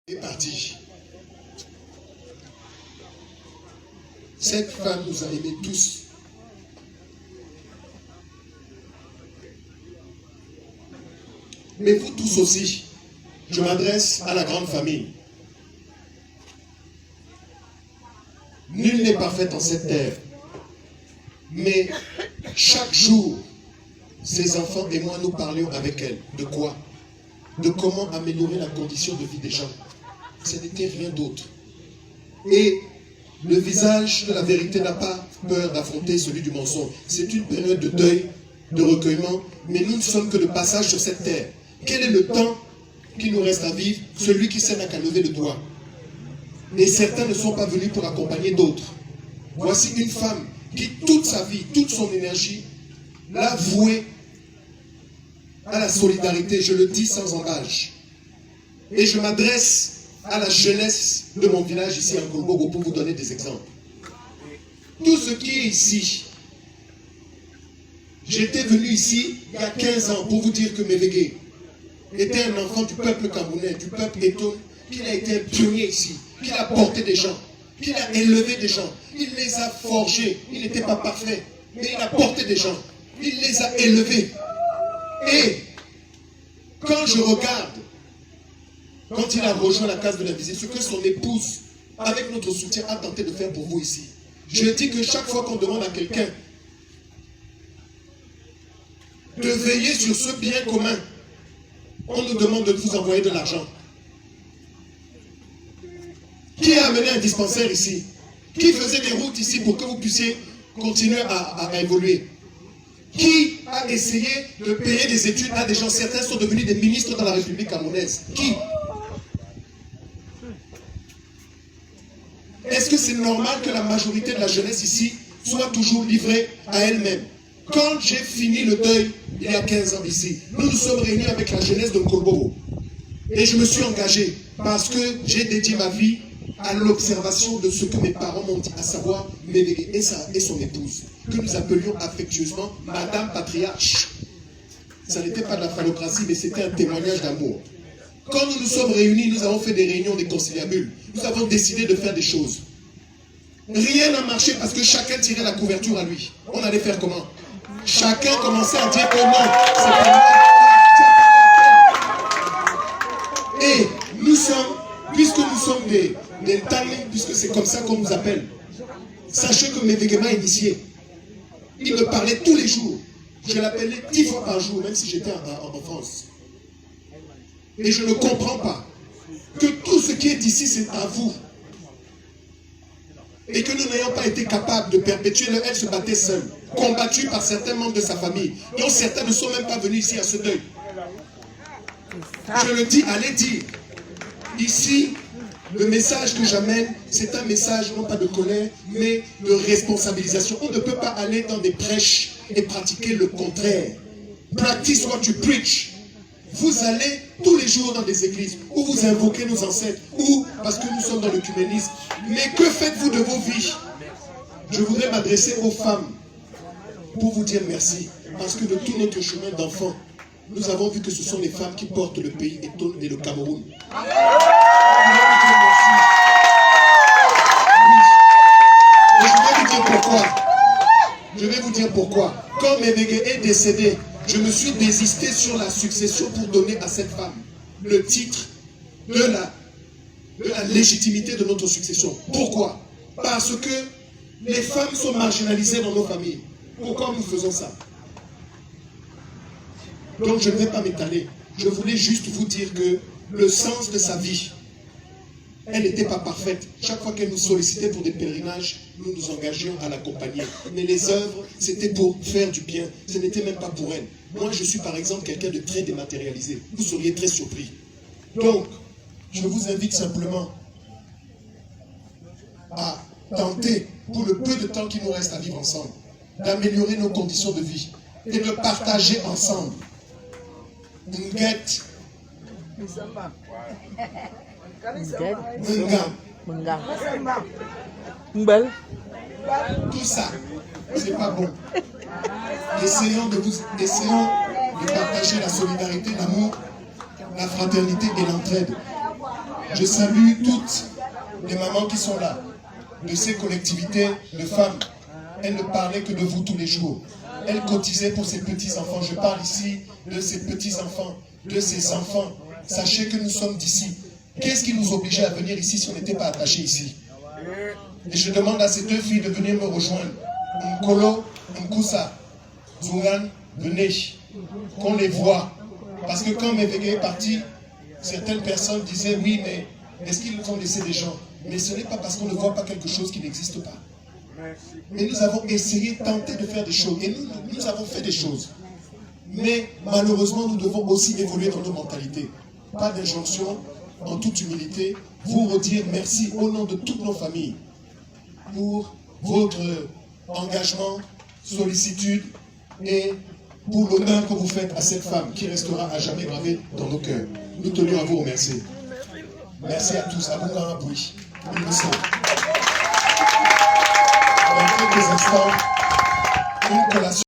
est partie. Cette femme nous a aimés tous. Mais vous tous aussi, je m'adresse à la grande famille. Nul n'est parfait en cette terre. Mais chaque jour, ses enfants et moi, nous parlions avec elle. De quoi? De comment améliorer la condition de vie des gens. Ce n'était rien d'autre. Et le visage de la vérité n'a pas peur d'affronter celui du mensonge. C'est une période de deuil, de recueillement, mais nous ne sommes que de passage sur cette terre. Quel est le temps qui nous reste à vivre? Celui qui sait n'a qu'à lever le doigt. Et certains ne sont pas venus pour accompagner d'autres. Voici une femme qui, toute sa vie, toute son énergie, l'a vouée à la solidarité, je le dis sans embâche. Et je m'adresse à la jeunesse de mon village ici à Ngolbogo pour vous donner des exemples. Tout ce qui est ici, j'étais venu ici il y a 15 ans pour vous dire que Mévégué était un enfant du peuple camerounais, du peuple éton, qu'il a été un pionnier ici, qu'il a porté des gens, qu'il a élevé des gens, il les a forgés, il n'était pas parfait, mais il a porté des gens, il les a élevés. Et quand je regarde, quand il a rejoint la case de la visite, ce que son épouse, avec notre soutien, a tenté de faire pour vous ici, je dis que chaque fois qu'on demande à quelqu'un de veiller sur ce bien commun, on nous demande de vous envoyer de l'argent. Qui a amené un dispensaire ici? Qui faisait des routes ici pour que vous puissiez continuer à évoluer? Qui a essayé de payer des études à des gens? Certains sont devenus des ministres dans la République camerounaise. Qui? Est-ce que c'est normal que la majorité de la jeunesse ici soit toujours livrée à elle-même? Quand j'ai fini le deuil, il y a 15 ans ici, nous nous sommes réunis avec la jeunesse de Ngolbogo. Et je me suis engagé parce que j'ai dédié ma vie à l'observation de ce que mes parents m'ont dit, à savoir Mévégué et son épouse, que nous appelions affectueusement Madame Patriarche. Ça n'était pas de la phallocratie, mais c'était un témoignage d'amour. Quand nous nous sommes réunis, nous avons fait des réunions, des conciliabules. Nous avons décidé de faire des choses. Rien n'a marché parce que chacun tirait la couverture à lui. On allait faire comment? Chacun commençait à dire que non, c'est pas moi. Et nous sommes, puisque nous sommes des Tani, puisque c'est comme ça qu'on nous appelle, sachez que Mévégué m'a initié. Il me parlait tous les jours. Je l'appelais 10 fois par jour, même si j'étais en France. Et je ne comprends pas que tout ce qui est ici, c'est à vous. Et que nous n'ayons pas été capables de perpétuer, elle se battait seule, combattue par certains membres de sa famille, dont certains ne sont même pas venus ici à ce deuil. Je le dis, allez dire. Ici, le message que j'amène, c'est un message non pas de colère, mais de responsabilisation. On ne peut pas aller dans des prêches et pratiquer le contraire. Practice what you preach. Vous allez tous les jours dans des églises où vous invoquez nos ancêtres, ou parce que nous sommes dans l'œcuménisme. Mais que faites-vous de vos vies? Je voudrais m'adresser aux femmes pour vous dire merci. Parce que de tout notre chemin d'enfants, nous avons vu que ce sont les femmes qui portent le pays et le Cameroun. Et je vais vous dire pourquoi. Je vais vous dire pourquoi. Quand Mévégué est décédé, je me suis désisté sur la succession pour donner à cette femme le titre de la légitimité de notre succession. Pourquoi? Parce que les femmes sont marginalisées dans nos familles. Pourquoi nous faisons ça? Donc je ne vais pas m'étaler. Je voulais juste vous dire que le sens de sa vie, elle n'était pas parfaite. Chaque fois qu'elle nous sollicitait pour des pèlerinages, nous nous engagions à l'accompagner. Mais les œuvres, c'était pour faire du bien. Ce n'était même pas pour elle. Moi, je suis par exemple quelqu'un de très dématérialisé. Vous seriez très surpris. Donc, je vous invite simplement à tenter, pour le peu de temps qui nous reste à vivre ensemble, d'améliorer nos conditions de vie et de partager ensemble. Nguette. Tout ça, c'est pas bon. Essayons de partager la solidarité, l'amour, la fraternité et l'entraide. Je salue toutes les mamans qui sont là, de ces collectivités de femmes. Elles ne parlaient que de vous tous les jours. Elles cotisaient pour ses petits-enfants. Je parle ici de ses petits-enfants, de ses enfants. Sachez que nous sommes d'ici. Qu'est-ce qui nous obligeait à venir ici si on n'était pas attachés ici? Et je demande à ces deux filles de venir me rejoindre. Nkolo, Nkoussa, Zouran, venez. Qu'on les voit. Parce que quand Mevege est parti, certaines personnes disaient, oui, mais est-ce qu'ils nous ont laissé des gens? Mais ce n'est pas parce qu'on ne voit pas quelque chose qui n'existe pas. Mais nous avons essayé, tenté de faire des choses. Et nous avons fait des choses. Mais malheureusement, nous devons aussi évoluer dans nos mentalités. Pas d'injonction, en toute humilité, vous redire merci au nom de toutes nos familles pour votre engagement, sollicitude et pour l'honneur que vous faites à cette femme qui restera à jamais gravée dans nos cœurs. Nous tenions à vous remercier. Merci à tous. À vous, un bruit. Dans quelques instants, une collation.